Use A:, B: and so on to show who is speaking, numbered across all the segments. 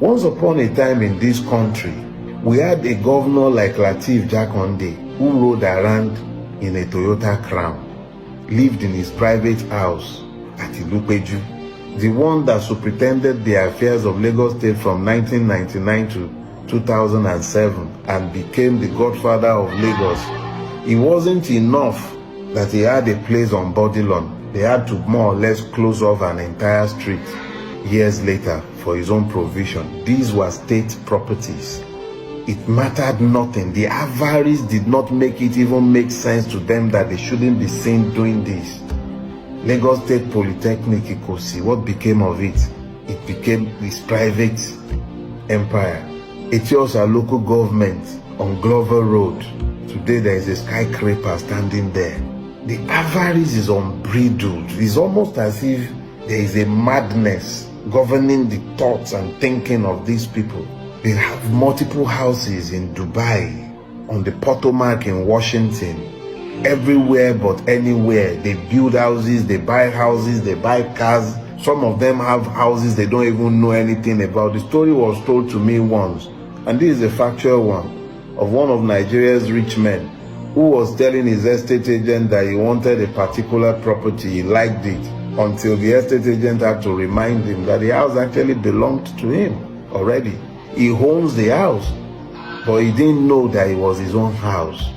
A: Once upon a time in this country, we had a governor like Lateef Jakonde who rode around in a Toyota Crown, lived in his private house at Ilupeju, the one that superintended the affairs of Lagos State from 1999 to 2007 and became the godfather of Lagos. It wasn't enough that he had a place on Bodilon. They had to more or less close off an entire street years later for his own provision. These were state properties. It mattered nothing. The avarice did not make it even make sense to them that they shouldn't be seen doing this. Lagos State Polytechnic Ikosi, what became of it? It became this private empire. Etiosa local government on Glover Road. Today there is a skyscraper standing there. The avarice is unbridled. It's almost as if there is a madness governing the thoughts and thinking of these people. They have multiple houses in Dubai, on the Potomac in Washington, everywhere but anywhere. They build houses, they buy cars. Some of them have houses they don't even know anything about. The story was told to me once, and this is a factual one, of one of Nigeria's rich men who was telling his estate agent that he wanted a particular property. He liked it until the estate agent had to remind him that the house actually belonged to him already. He owns the house, but he didn't know that it was his own house.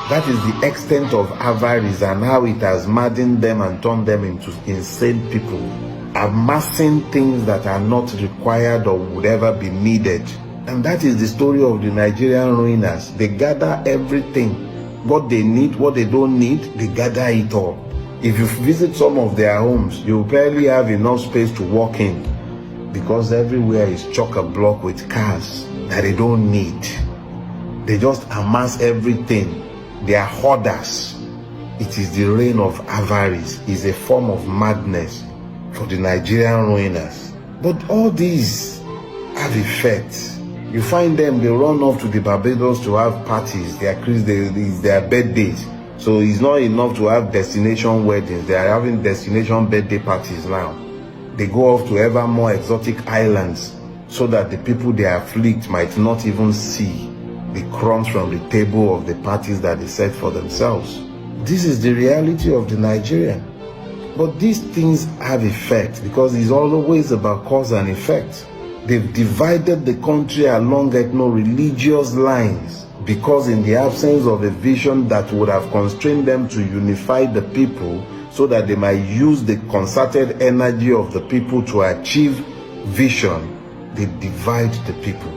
A: That is the extent of avarice and how it has maddened them and turned them into insane people, amassing things that are not required or would ever be needed. And that is the story of the Nigerian ruiners. They gather everything. What they need, what they don't need, they gather it all. If you visit some of their homes, you barely have enough space to walk in, because everywhere is chock-a-block with cars that they don't need. They just amass everything. They are hoarders. It is the reign of avarice. It's a form of madness for the Nigerian ruiners. But all these have effects. You find them, they run off to the Barbados to have parties. Their birthdays. So it's not enough to have destination weddings. They are having destination birthday parties now. They go off to ever more exotic islands so that the people they afflict might not even see the crumbs from the table of the parties that they set for themselves. This is the reality of the Nigerian. But these things have effect because it's always about cause and effect. They've divided the country along ethno-religious lines because in the absence of a vision that would have constrained them to unify the people so that they might use the concerted energy of the people to achieve vision, they divide the people.